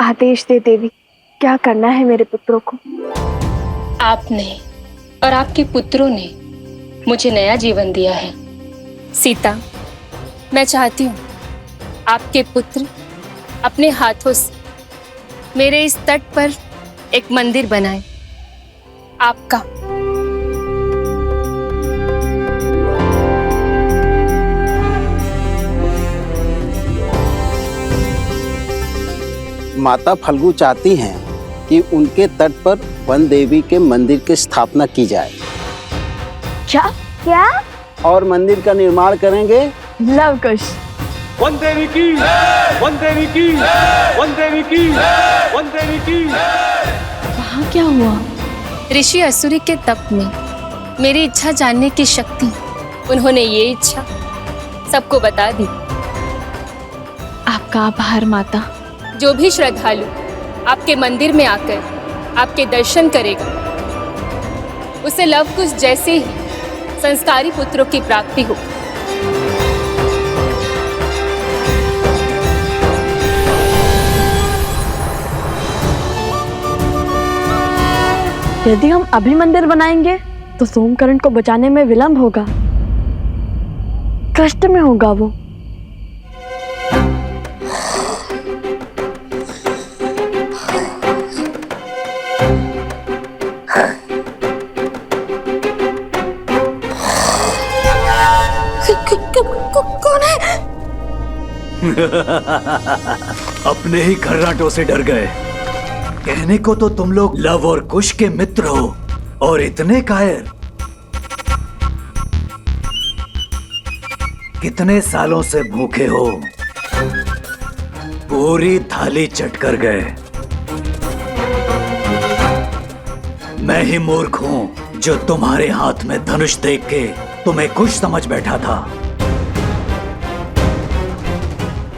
आदेश दे देवी, क्या करना है मेरे पुत्रों को। आपने और आपके पुत्रों ने मुझे नया जीवन दिया है। सीता, मैं चाहती हूँ आपके पुत्र अपने हाथों से मेरे इस तट पर एक मंदिर बनाएं, आपका। माता फल्गु चाहती हैं कि उनके तट पर वन देवी के मंदिर की स्थापना की जाए। क्या? और मंदिर का निर्माण करेंगे लव कुश। वन देवी की, वन देवी की, वन देवी की, वन देवी की। वहाँ क्या हुआ? ऋषि असुरी के तप में मेरी इच्छा जानने की शक्ति, उन्होंने ये इच्छा सबको बता दी। आपका आभार माता। जो भी श्रद्धालु आपके मंदिर में आकर आपके दर्शन करेगा, उसे लव कुश जैसे ही संस्कारी पुत्रों की प्राप्ति हो। यदि हम अभी मंदिर बनाएंगे तो सोमकरण को बचाने में विलंब होगा, कष्ट में होगा वो। कौन है? अपने ही खर्राटों से डर गए। कहने को तो तुम लोग लव और कुश के मित्र हो, और इतने कायर। कितने सालों से भूखे हो, पूरी थाली चट कर गए। मैं ही मूर्ख हूं जो तुम्हारे हाथ में धनुष देख के तुम्हें कुश समझ बैठा था।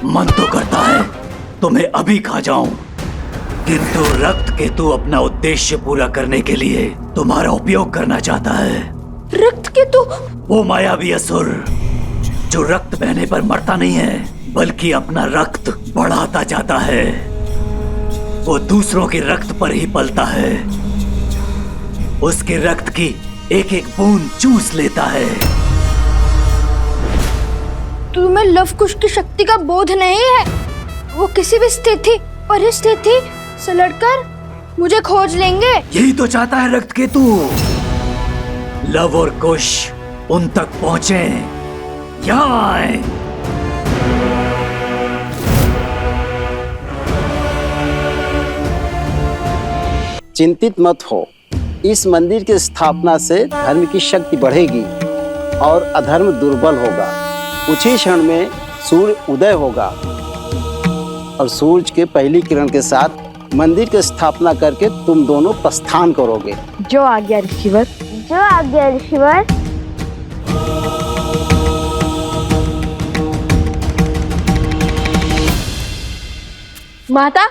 मन तो करता है तुम्हें अभी खा जाऊं, किंतु रक्त केतु अपना उद्देश्य पूरा करने के लिए तुम्हारा उपयोग करना चाहता है। रक्त केतु? वो मायावी असुर जो रक्त बहने पर मरता नहीं है, बल्कि अपना रक्त बढ़ाता जाता है। वो दूसरों के रक्त पर ही पलता है, उसके रक्त की एक एक बूंद चूस लेता है। तुम्हें लव कुश की शक्ति का बोध नहीं है? वो किसी भी स्थिति परिस्थिति से लड़कर मुझे खोज लेंगे। यही तो चाहता है रक्त केतु। लव और कुश उन तक पहुंचे, यहाँ आए। चिंतित मत हो, इस मंदिर की स्थापना से धर्म की शक्ति बढ़ेगी और अधर्म दुर्बल होगा। कुछ ही क्षण में सूर्य उदय होगा और सूरज के पहली किरण के साथ मंदिर की स्थापना करके तुम दोनों प्रस्थान करोगे। जो आज्ञा ऋषिवर। जो आज्ञा ऋषिवर। माता,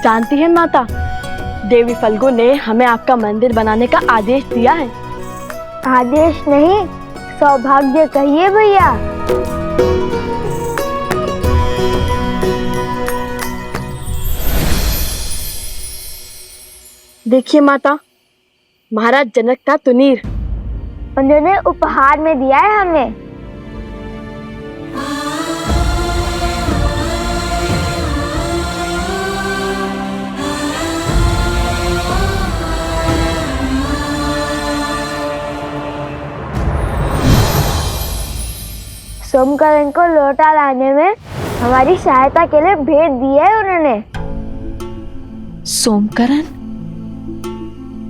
जानती है माता, देवी फल्गु ने हमें आपका मंदिर बनाने का आदेश दिया है। आदेश नहीं, सौभाग्य कहिए भैया। देखिए माता, महाराज जनक का तुनीर उन्होंने उपहार में दिया है हमें। सोमकरण को लौटा लाने में हमारी सहायता के लिए भेंट दी है उन्होंने। सोमकरण?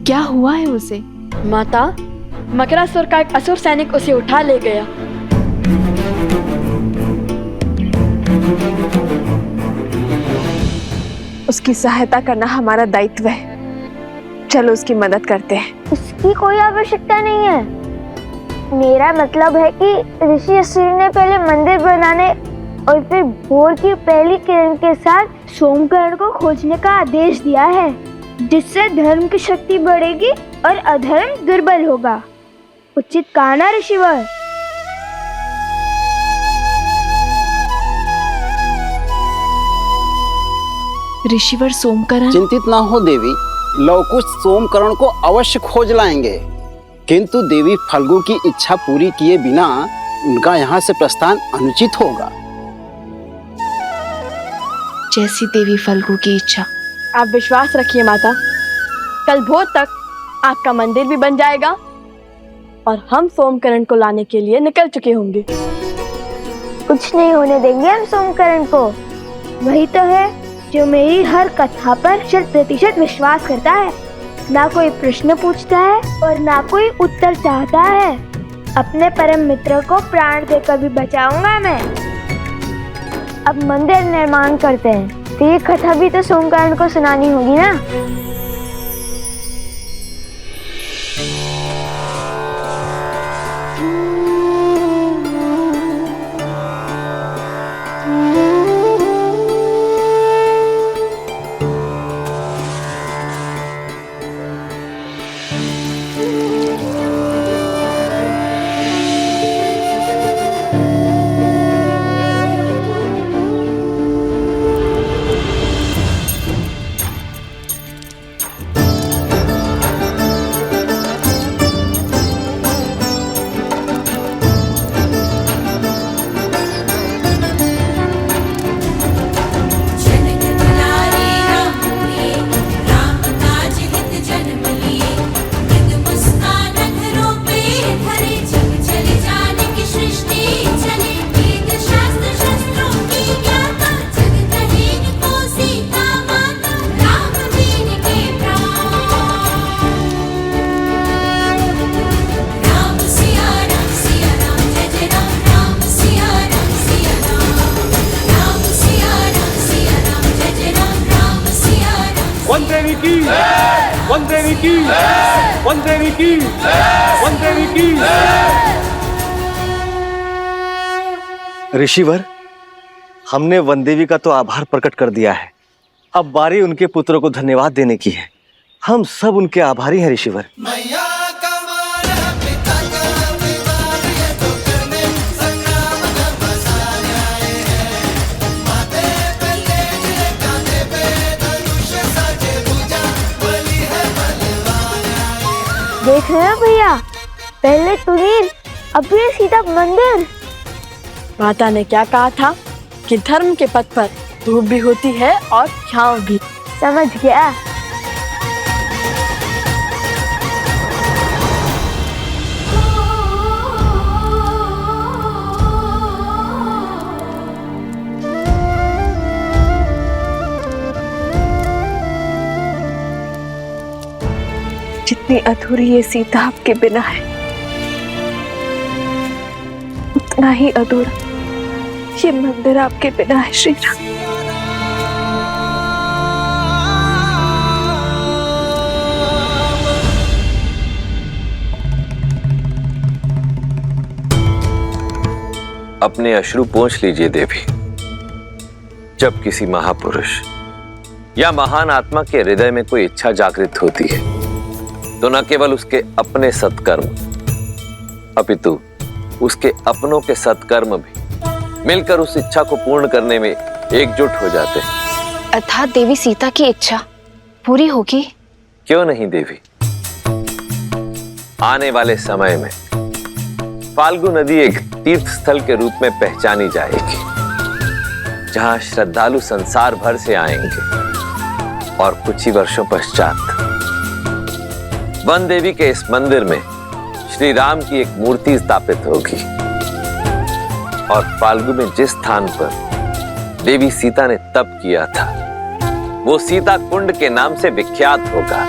क्या हुआ है उसे? माता, मकरासुर का एक असुर सैनिक उसे उठा ले गया। उसकी सहायता करना हमारा दायित्व है। चलो उसकी मदद करते हैं। उसकी कोई आवश्यकता नहीं है। मेरा मतलब है कि ऋषि असुरी ने पहले मंदिर बनाने और फिर भोर की पहली किरण के साथ सोमकरण को खोजने का आदेश दिया है, जिससे धर्म की शक्ति बढ़ेगी और अधर्म दुर्बल होगा। उचित कहा ना ऋषिवर। ऋषिवर सोमकरण। चिंतित ना हो देवी, लवकुश सोमकरण को अवश्य खोज लाएंगे, किंतु देवी फल्गु की इच्छा पूरी किए बिना उनका यहाँ से प्रस्थान अनुचित होगा। जैसी देवी फल्गु की इच्छा। आप विश्वास रखिए माता, कल भोर तक आपका मंदिर भी बन जाएगा और हम सोमकरण को लाने के लिए निकल चुके होंगे। कुछ नहीं होने देंगे हम सोमकरण को। वही तो है जो मेरी हर कथा पर 100% विश्वास करता है। ना कोई प्रश्न पूछता है और ना कोई उत्तर चाहता है। अपने परम मित्र को प्राण देकर भी बचाऊंगा मैं। अब मंदिर निर्माण करते हैं, तो ये कथा भी तो सोमकरण को सुनानी होगी ना। ऋषिवर, हमने वनदेवी का तो आभार प्रकट कर दिया है, अब बारी उनके पुत्रों को धन्यवाद देने की है। हम सब उनके आभारी हैं ऋषिवर। देख रहे हो भैया, पहले तुनीर, अब ये सीधा मंदिर। माता ने क्या कहा था कि धर्म के पथ पर धूप भी होती है और छांव भी। समझ गया। जितनी अधूरी ये सीता आपके बिना है, उतना ही अधूरा ये मंदिर आपके बिना है श्री राम। अपने अश्रु पोंछ लीजिए देवी। जब किसी महापुरुष या महान आत्मा के हृदय में कोई इच्छा जागृत होती है, तो न केवल उसके अपने सत्कर्म अपितु उसके अपनों के सत्कर्म भी मिलकर उस इच्छा को पूर्ण करने में एकजुट हो जाते हैं। अर्थात देवी सीता की इच्छा पूरी होगी? क्यों नहीं देवी। आने वाले समय में फाल्गु नदी एक तीर्थ स्थल के रूप में पहचानी जाएगी, जहां श्रद्धालु संसार भर से आएंगे और कुछ ही वर्षों पश्चात वन देवी के इस मंदिर में श्री राम की एक मूर्ति स्थापित होगी और फाल्गु में जिस स्थान पर देवी सीता ने तप किया था, वो सीता कुंड के नाम से विख्यात होगा।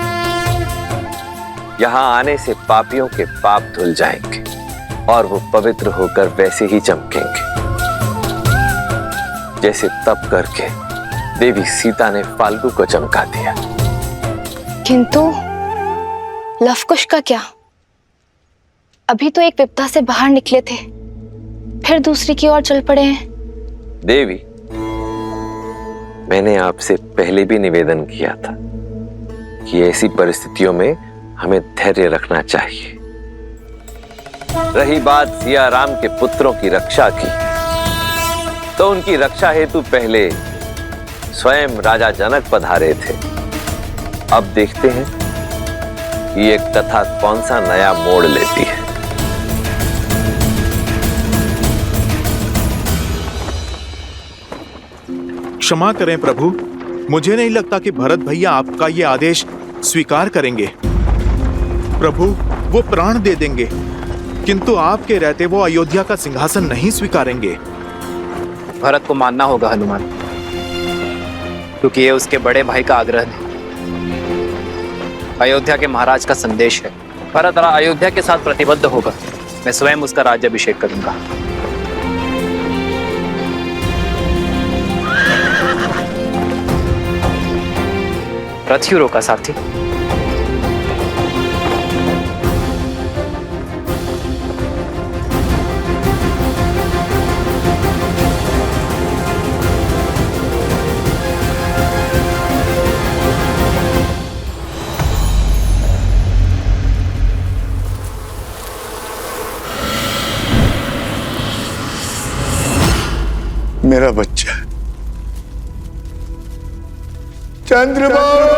यहां आने से पापियों के पाप धुल जाएंगे और वो पवित्र होकर वैसे ही चमकेंगे जैसे तप करके देवी सीता ने फाल्गु को चमका दिया। किंतु लवकुश का क्या? अभी तो एक विपदा से बाहर निकले थे, फिर दूसरी की ओर चल पड़े हैं। देवी, मैंने आपसे पहले भी निवेदन किया था कि ऐसी परिस्थितियों में हमें धैर्य रखना चाहिए। रही बात सिया राम के पुत्रों की रक्षा की, तो उनकी रक्षा हेतु पहले स्वयं राजा जनक पधारे थे। अब देखते हैं कि ये कथा कौन सा नया मोड़ लेती है। क्षमा करें प्रभु, मुझे नहीं लगता कि भरत भैया आपका ये आदेश स्वीकार करेंगे। प्रभु, वो प्राण दे देंगे, किंतु आपके रहते वो अयोध्या का सिंहासन नहीं स्वीकारेंगे। भरत को मानना होगा हनुमान, क्योंकि ये उसके बड़े भाई का आग्रह है, अयोध्या के महाराज का संदेश है। भरत अयोध्या के साथ प्रतिबद्ध होगा, मैं स्वयं उसका राज्याभिषेक करूंगा। रथ क्यों रोका साथी? मेरा बच्चा चंद्रबाबू।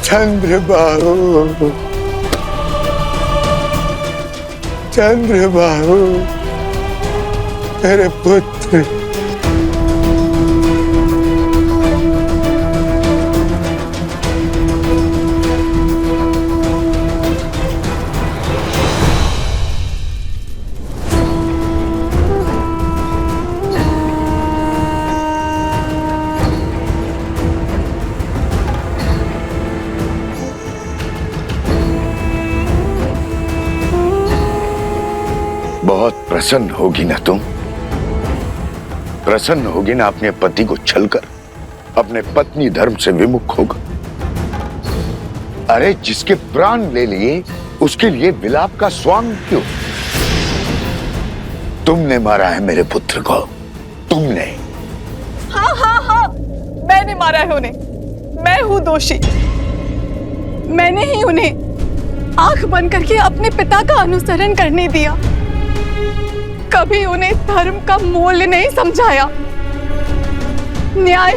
चंद्रबाबू, चंद्रबाबू, मेरे पुत्र। बहुत प्रसन्न होगी ना तुम? प्रसन्न होगी ना अपने पति को छलकर अपने पत्नी धर्म से विमुख होगा? अरे जिसके प्राण ले लिए उसके लिए विलाप का स्वांग क्यों? तुमने मारा है मेरे पुत्र को, तुमने। हाँ हाँ हाँ, मैंने मारा है उन्हें, मैं हूँ दोषी। मैंने ही उन्हें आंख बंद करके अपने पिता का अनुसरण करने दिया, कभी उन्हें धर्म का मूल्य नहीं समझाया, न्याय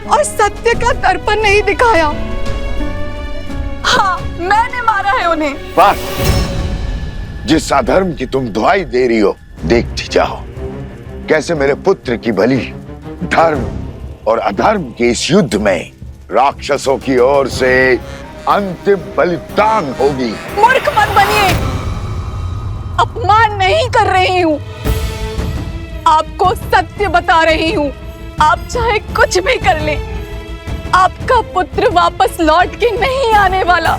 और सत्य का दर्पण नहीं दिखाया। हाँ, मैंने मारा है उन्हें। बस, जिस अधर्म की तुम दुहाई दे रही हो, देखती जाओ कैसे मेरे पुत्र की बलि धर्म और अधर्म के इस युद्ध में राक्षसों की ओर से अंतिम बलिदान होगी। मूर्ख मत बनिए, अपमान नहीं कर रही हूँ, आपको सत्य बता रही हूँ। आप चाहे कुछ भी कर लें, आपका पुत्र वापस लौट के नहीं आने वाला,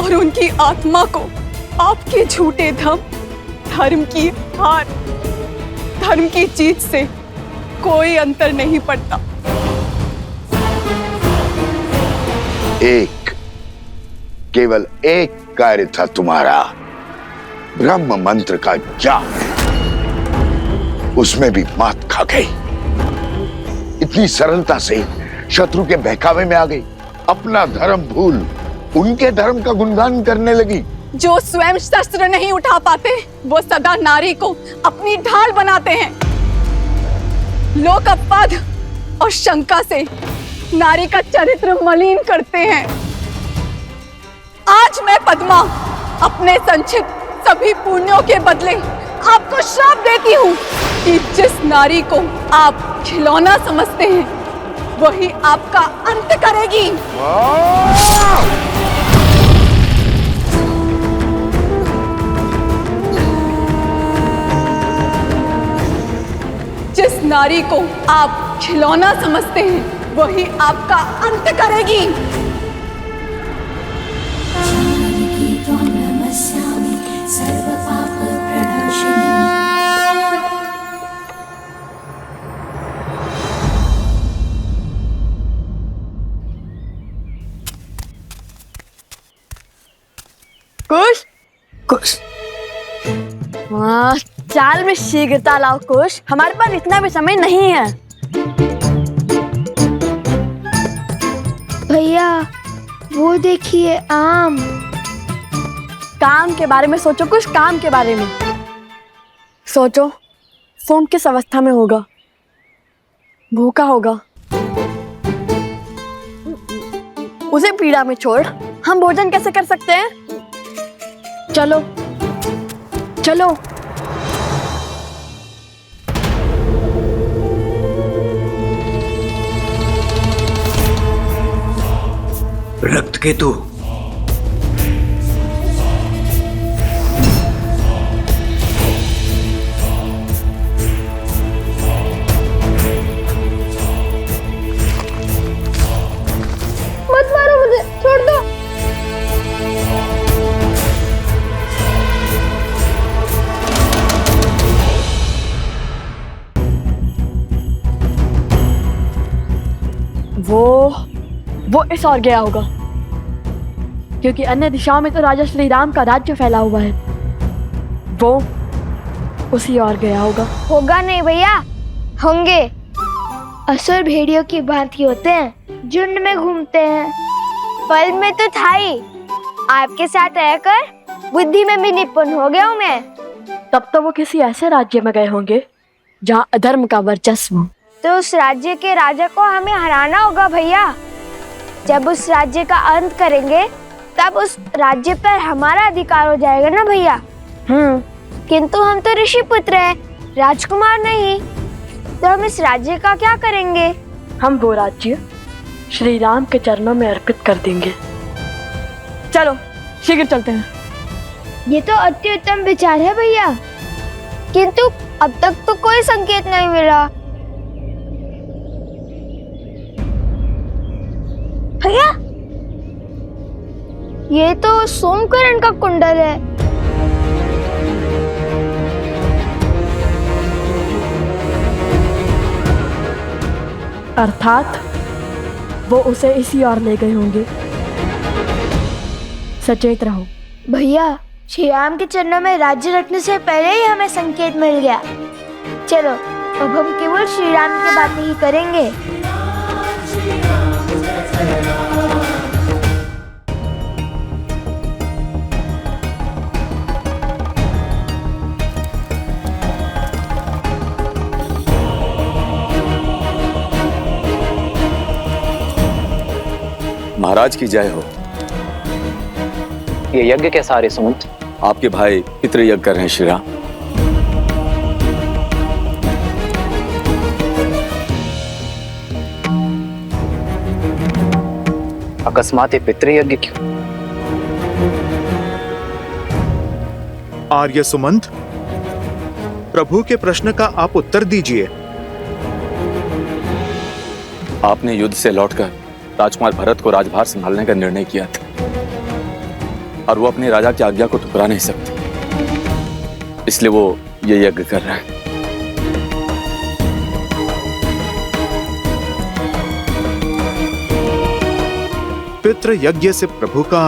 और उनकी आत्मा को आपके झूठे धर्म की हार, धर्म की जीत से कोई अंतर नहीं पड़ता। केवल एक कार्य था तुम्हारा, ब्रह्म मंत्र का जाप, उसमें भी मात खा गई। इतनी सरलता से शत्रु के बहकावे में आ गई, अपना धर्म भूल उनके धर्म का गुणगान करने लगी। जो स्वयं शस्त्र नहीं उठा पाते, वो सदा नारी को अपनी ढाल बनाते हैं। लोक अपवाद और शंका से नारी का चरित्र मलिन करते हैं। आज मैं पद्मा अपने संचित सभी पुण्यों के बदले आपको श्राप देती हूँ कि जिस नारी को आप खिलौना समझते हैं, वही आपका अंत करेगी। जिस नारी को आप खिलौना समझते हैं, वही आपका अंत करेगी। कुश, कुश। हाँ, चाल में शीघ्रता लाओ कुश, हमारे पास इतना भी समय नहीं है। भैया वो देखिए आम। काम के बारे में सोचो कुछ, काम के बारे में सोचो। सोम किस अवस्था में होगा? भूखा होगा। उसे पीड़ा में छोड़ हम भोजन कैसे कर सकते हैं? चलो चलो। रक्त केतु, मत मारो मुझे, छोड़ दो। वो इस ओर गया होगा, क्योंकि अन्य दिशाओं में तो राजा श्री राम का राज्य फैला हुआ है। वो उसी ओर गया होगा। होगा नहीं भैया, होंगे। असुर भेड़ियों की भांति होते हैं, झुंड में घूमते हैं। फल में तो था ही, आपके साथ रहकर बुद्धि में भी निपुण हो गया हूँ मैं। तब तो वो किसी ऐसे राज्य में गए होंगे जहाँ अधर्म का वर्चस्व हो। तो उस राज्य के राजा को हमें हराना होगा भैया। जब उस राज्य का अंत करेंगे तब उस राज्य पर हमारा अधिकार हो जाएगा ना भैया। किंतु हम तो ऋषि पुत्र हैं, राजकुमार नहीं। तो हम इस राज्य का क्या करेंगे? हम वो राज्य श्री राम के चरणों में अर्पित कर देंगे। चलो शीघ्र चलते हैं। ये तो अति उत्तम विचार है भैया, किंतु अब तक तो कोई संकेत नहीं मिला। भैया ये तो सोमकरण का कुंडल है। अर्थात वो उसे इसी ओर ले गए होंगे। सचेत रहो। भैया श्री राम के चरणों में राज्य रखने से पहले ही हमें संकेत मिल गया। चलो अब हम केवल श्री राम की बातें ही करेंगे। महाराज की जय हो। ये यज्ञ कैसा रे सुमंत? आपके भाई पितृ यज्ञ कर रहे हैं श्री राम। अकस्मात ये पितृयज्ञ क्यों? आर्य सुमंत, प्रभु के प्रश्न का आप उत्तर दीजिए। आपने युद्ध से लौटकर राजकुमार भरत को राजभार संभालने का निर्णय किया था, और वो अपने राजा की आज्ञा को ठुकरा नहीं सकते, इसलिए वो ये यज्ञ कर रहा है। पितृ यज्ञ से प्रभु का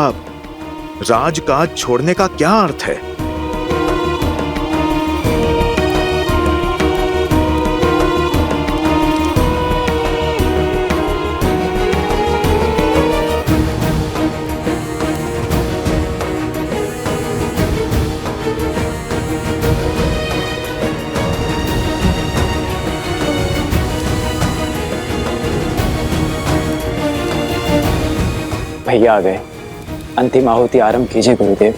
राजकाज छोड़ने का क्या अर्थ है? भैया आ गए, अंतिम आहुति आरंभ कीजिए गुरुदेव।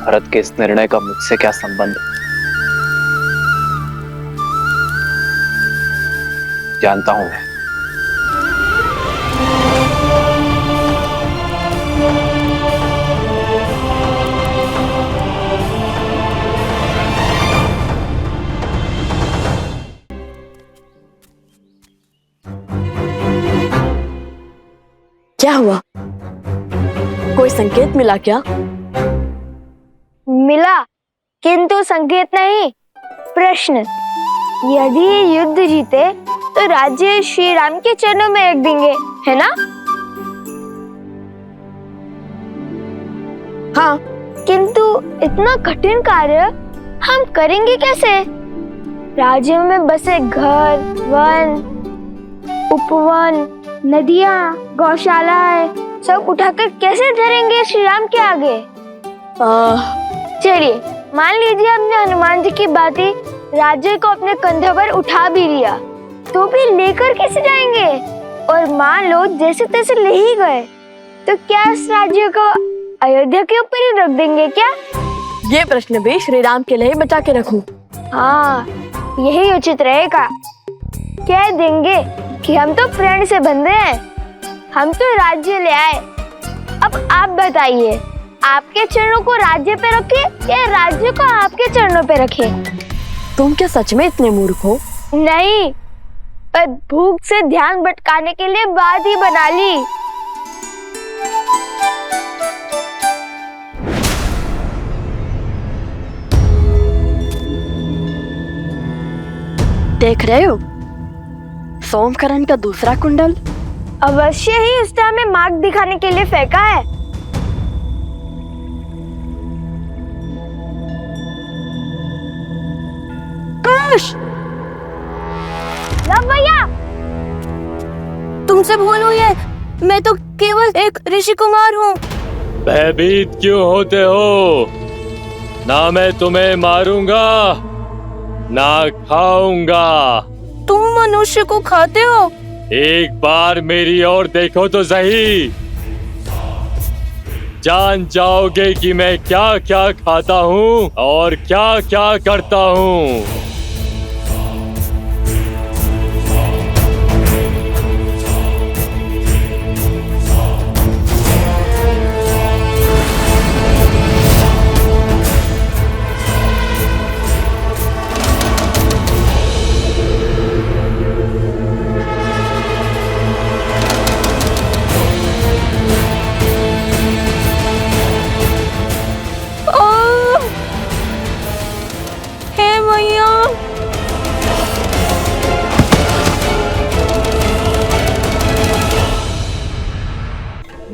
भरत के इस निर्णय का मुझसे क्या संबंध? जानता हूं मैं। क्या हुआ? कोई संकेत मिला क्या? मिला, किंतु संकेत नहीं, प्रश्न। यदि ये युद्ध जीते तो राज्य श्री राम के चरणों में रख देंगे, है ना? हाँ। किंतु इतना कठिन कार्य हम करेंगे कैसे? राज्य में बसे घर, वन, उपवन, नदियाँ, गौशालाएं सब उठाकर कैसे धरेंगे श्री राम के आगे? चलिए मान लीजिए हमने हनुमान जी की बातें राज्य को अपने कंधों पर उठा भी लिया, तो भी लेकर कैसे जाएंगे? और मान लो जैसे तैसे ले ही गए, तो क्या इस राज्य को अयोध्या के ऊपर ही रख देंगे क्या? ये प्रश्न भी श्री राम के लिए बचा के रखूं। हाँ, यही उचित रहेगा। कह देंगे कि हम तो प्रण से बंधे हैं, हम तो राज्य ले आए। अब आप बताइए, आपके चरणों को राज्य पे रखे या राज्य को आपके चरणों पे रखे? तुम क्या सच में इतने मूर्ख हो? नहीं, पर भूख से ध्यान भटकाने के लिए बात ही बना ली। देख रहे हो सोमकरण का दूसरा कुंडल? अवश्य ही उसने हमें मार्ग दिखाने के लिए फेंका है। कुश! लव भैया, तुमसे भूल हुई है, मैं तो केवल एक ऋषि कुमार हूँ। भयभीत क्यों होते हो? ना मैं तुम्हें मारूंगा ना खाऊंगा। तुम मनुष्य को खाते हो? एक बार मेरी ओर देखो तो सही, जान जाओगे कि मैं क्या क्या खाता हूँ और क्या क्या करता हूँ।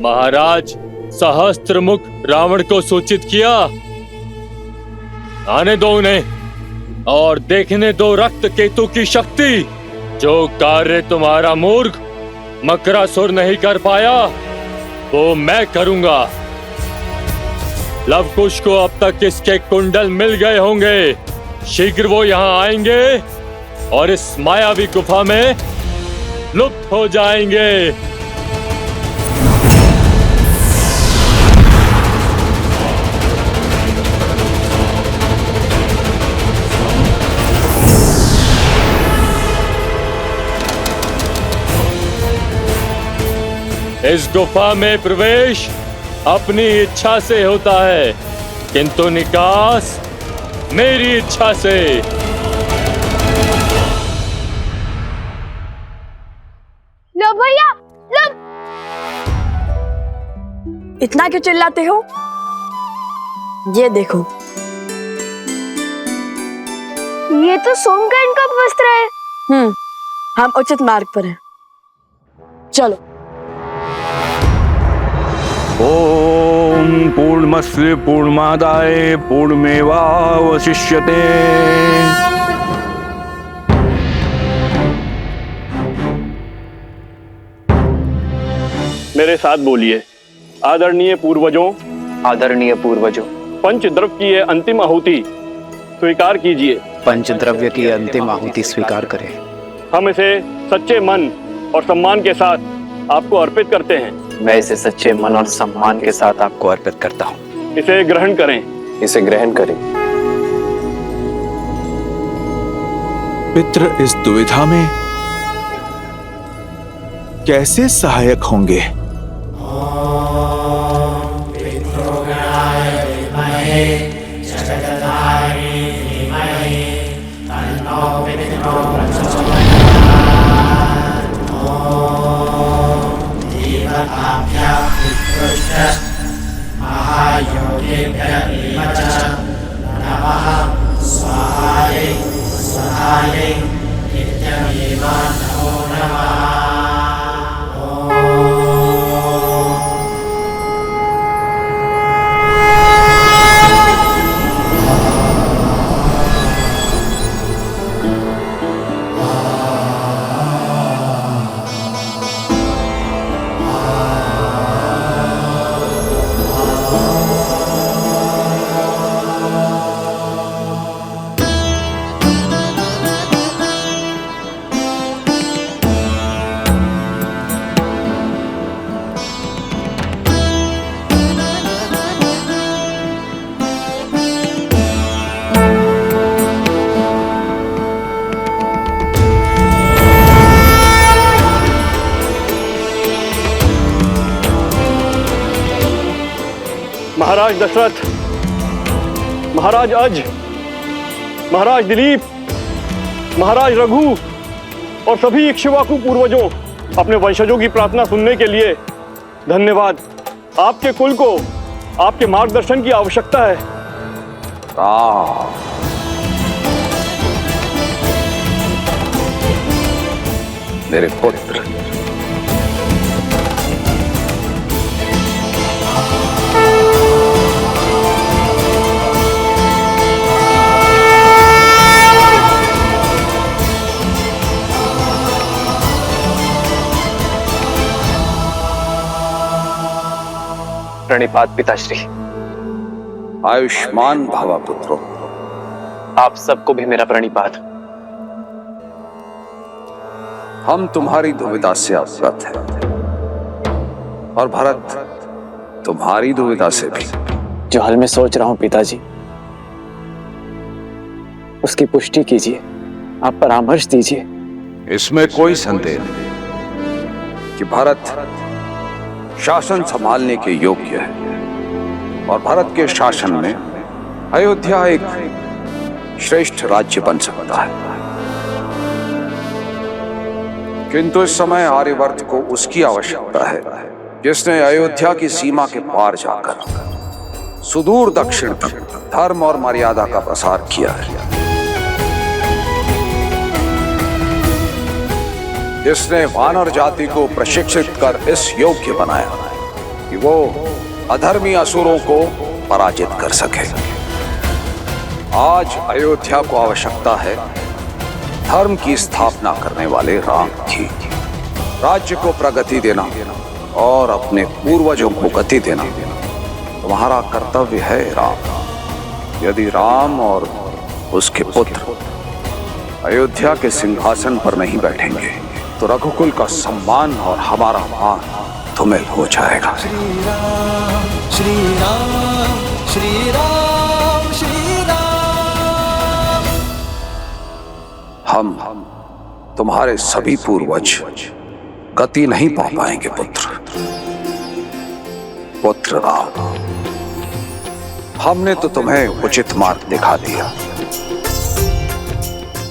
महाराज, सहस्त्रमुख रावण को सूचित किया। आने दो उन्हें और देखने दो रक्त केतु की शक्ति। जो कार्य तुम्हारा मूर्ख मकरासुर नहीं कर पाया वो मैं करूंगा। लवकुश को अब तक इसके कुंडल मिल गए होंगे। शीघ्र वो यहाँ आएंगे और इस मायावी गुफा में लुप्त हो जाएंगे। इस गुफा में प्रवेश अपनी इच्छा से होता है, किंतु निकास मेरी इच्छा से। लो भैया, लो। इतना क्यों चिल्लाते हो? ये देखो, ये तो सोमकर्ण का वस्त्र है। हम उचित मार्ग पर हैं। चलो। ओम पूर्णमस्य पूर्णमादाय पूर्णमेवावशिष्यते। मेरे साथ बोलिए। आदरणीय पूर्वजों, आदरणीय पूर्वजों, पंचद्रव्य की ये अंतिम आहुति स्वीकार कीजिए। पंचद्रव्य की अंतिम आहुति स्वीकार करें। हम इसे सच्चे मन और सम्मान के साथ आपको अर्पित करते हैं। मैं इसे सच्चे मन और सम्मान के साथ आपको अर्पित करता हूँ। इसे ग्रहण करें। इसे ग्रहण करें। पितृ इस दुविधा में कैसे सहायक होंगे? महाराज दशरथ, महाराज अज, महाराज दिलीप, महाराज रघु और सभी इक्ष्वाकु पूर्वजों, अपने वंशजों की प्रार्थना सुनने के लिए धन्यवाद। आपके कुल को आपके मार्गदर्शन की आवश्यकता है। मेरे पुत्र, प्रणिपात पिताश्री। आयुष्मान भव पुत्रो। आप सबको भी मेरा प्रणिपात। हम तुम्हारी दुविधा से अवगत हैं और भरत तुम्हारी दुविधा से भी। जो हाल मैं सोच रहा हूं पिताजी, उसकी पुष्टि कीजिए, आप परामर्श दीजिए। इसमें कोई संदेह नहीं कि भरत शासन संभालने के योग्य है और भारत के शासन में अयोध्या एक श्रेष्ठ राज्य बन सकता है। किंतु इस समय आर्यवर्त को उसकी आवश्यकता है जिसने अयोध्या की सीमा के पार जाकर सुदूर दक्षिण तक धर्म और मर्यादा का प्रसार किया है, जिसने वानर जाति को प्रशिक्षित कर इस योग्य बनाया कि वो अधर्मी असुरों को पराजित कर सके। आज अयोध्या को आवश्यकता है धर्म की स्थापना करने वाले राम की। राज्य को प्रगति देना और अपने पूर्वजों को गति देना तुम्हारा कर्तव्य है राम। यदि राम और उसके पुत्र अयोध्या के सिंहासन पर नहीं बैठेंगे तो रघुकुल का सम्मान और हमारा मान धूमिल हो जाएगा। श्री राम श्री राम श्री राम श्री राम। हम तुम्हारे सभी पूर्वज गति नहीं पा पाएंगे पुत्र राम। हमने तो तुम्हें उचित मार्ग दिखा दिया,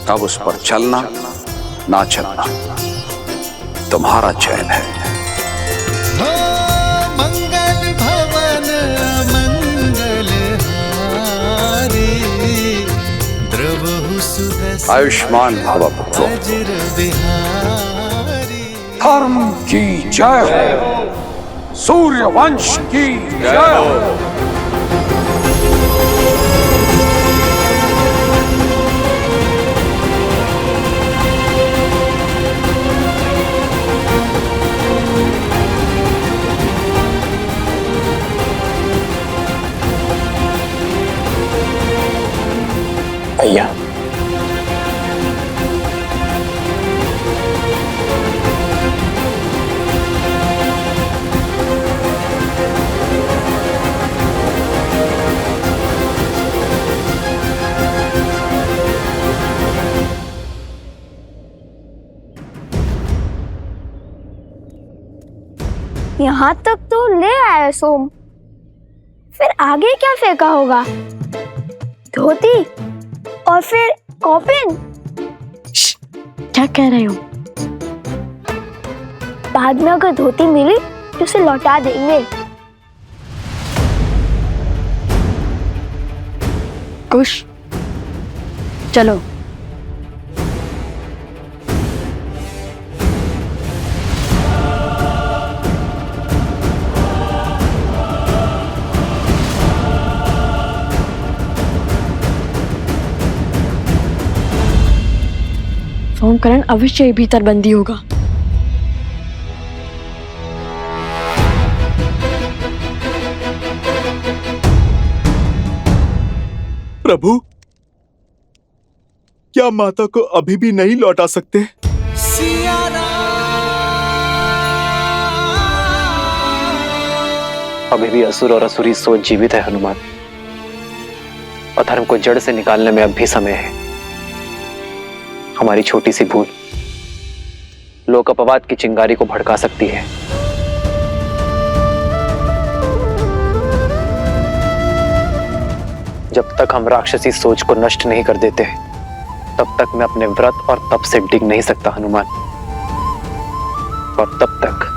अब उस पर चलना ना चलना तुम्हारा चयन है। मंगल भवन मंगल हारी, द्रवहु सुदर्शन आयुष्मान भव पुत्रो। वज्र बिहारी। धर्म की जय हो, सूर्य वंश की जय हो। भैया, यहाँ तक तो ले आया सोम, फिर आगे क्या फेंका होगा? धोती और फिर कॉफिन। क्या कह रहे हो? बाद में अगर धोती मिली तो उसे लौटा देंगे। कुश, चलो सोमकरण अवश्य ही भीतर बंदी होगा। प्रभु, क्या माता को अभी भी नहीं लौटा सकते? अभी भी असुर और असुरी सोच जीवित है हनुमान। अधर्म को जड़ से निकालने में अब भी समय है। हमारी छोटी सी भूल लोक अपवाद की चिंगारी को भड़का सकती है। जब तक हम राक्षसी सोच को नष्ट नहीं कर देते तब तक मैं अपने व्रत और तप से डिग नहीं सकता हनुमान। और तब तक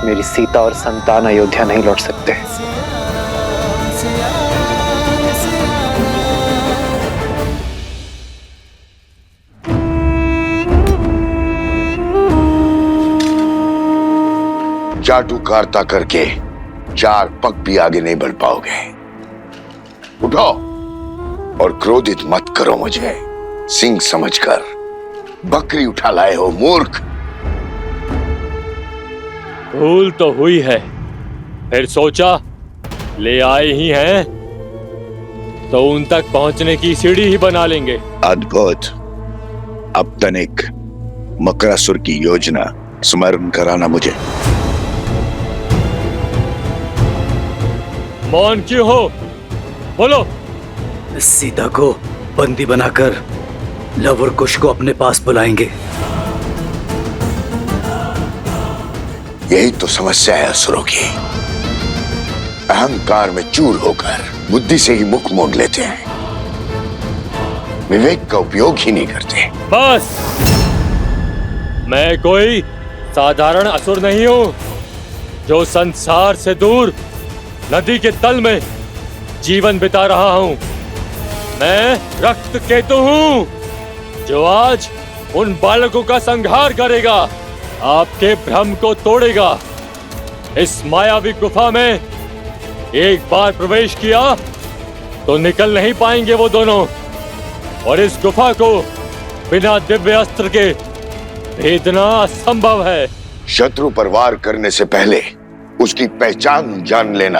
मेरी सीता और संतान अयोध्या नहीं लौट सकते। चाटुकारिता करके 4 पग भी आगे नहीं बढ़ पाओगे। उठो और क्रोधित मत करो मुझे। सिंह समझकर बकरी उठा लाए हो मूर्ख। भूल तो हुई है, फिर सोचा ले आए ही हैं तो उन तक पहुंचने की सीढ़ी ही बना लेंगे। अद्भुत। अब तनिक मकरासुर की योजना स्मरण कराना मुझे। मौन क्यों हो, बोलो। सीता को बंदी बनाकर लव और कुश को अपने पास बुलाएंगे। यही तो समस्या है असुरों की। अहंकार में चूर होकर बुद्धि से ही मुख मोड़ लेते हैं, विवेक का उपयोग ही नहीं करते। बस, मैं कोई साधारण असुर नहीं हूं जो संसार से दूर नदी के तल में जीवन बिता रहा हूं। मैं रक्त केतु हूं जो आज उन बालकों का संहार करेगा, आपके भ्रम को तोड़ेगा। इस मायावी गुफा में एक बार प्रवेश किया तो निकल नहीं पाएंगे वो दोनों, और इस गुफा को बिना दिव्य अस्त्र के भेदना असंभव है। शत्रु पर वार करने से पहले उसकी पहचान जान लेना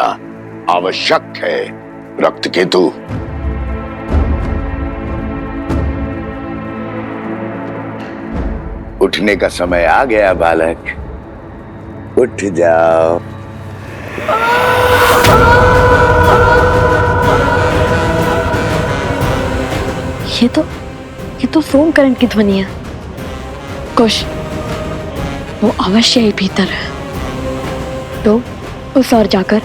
आवश्यक है रक्त केतु। उठने का समय आ गया बालक, उठ जाओ। ये तो सोमकरण की ध्वनि है। कुश, वो अवश्य ही भीतर है। तो उस ओर जाकर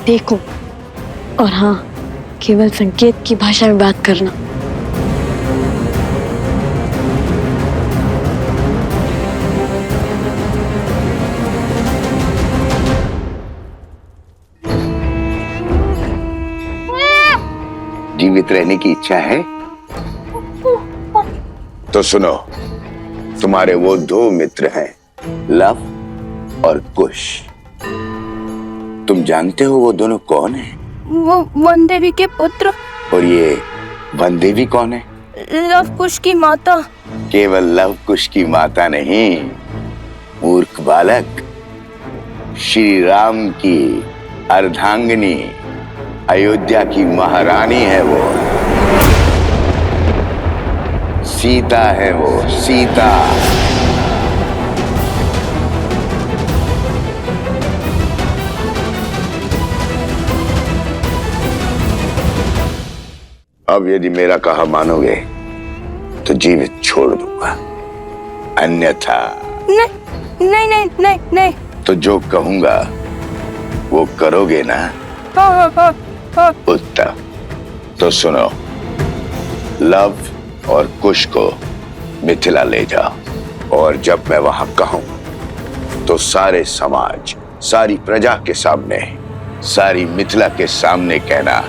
देखो, और हाँ, केवल संकेत की भाषा में बात करना। जीवित रहने की इच्छा है तो सुनो, तुम्हारे वो 2 मित्र हैं, लव और कुश। तुम जानते हो वो दोनों कौन हैं? वो वन देवी के पुत्र। और ये वन देवी कौन है? लव कुश की माता। केवल लव कुश की माता नहीं, मूर्ख बालक, श्री राम की अर्धांगिनी, अयोध्या की महारानी है वो। सीता है वो, सीता। अब यदि मेरा कहा मानोगे तो जीवित छोड़ दूंगा, अन्यथा नहीं। तो जो कहूंगा वो करोगे ना? हाँ। उत्तम। तो सुनो, लव और कुश को मिथिला ले जाओ, और जब मैं वहां कहूं तो सारे समाज, सारी प्रजा के सामने, सारी मिथिला के सामने कहना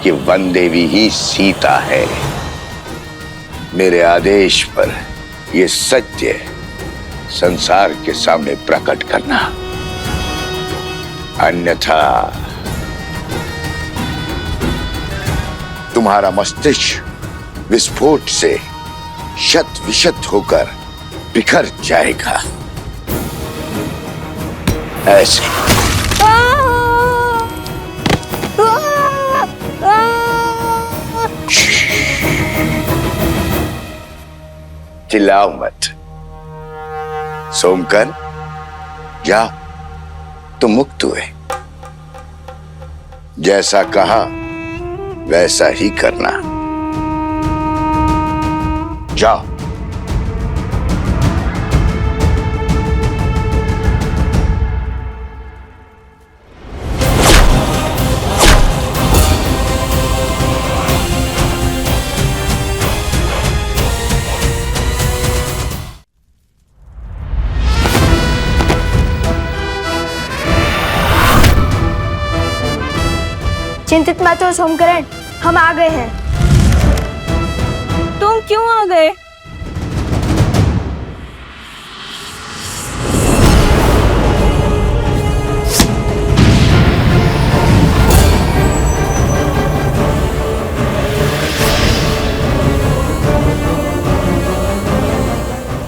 कि वन देवी ही सीता है। मेरे आदेश पर ये सत्य संसार के सामने प्रकट करना, अन्यथा तुम्हारा मस्तिष्क विस्फोट से शत विशत होकर बिखर जाएगा। ऐसे चिल्लाओ मत। सोमकर, जा, तुम मुक्त हुए। जैसा कहा वैसा ही करना। जाओ। चिंतित मत हो सोमकरण, हम आ गए हैं। तुम क्यों आ गए?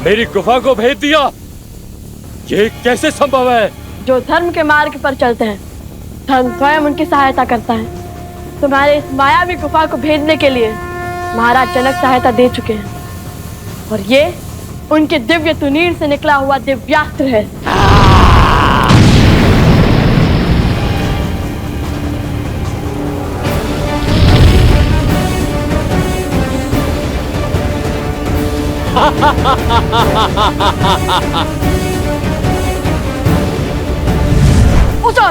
मेरी गुफा को भेज दिया, ये कैसे संभव है? जो धर्म के मार्ग पर चलते हैं, धर्म स्वयं उनकी सहायता करता है। तुम्हारे इस मायावी गुफा को भेजने के लिए महाराज जनक सहायता दे चुके हैं, और ये उनके दिव्य तुनीर से निकला हुआ दिव्यास्त्र है। उठो!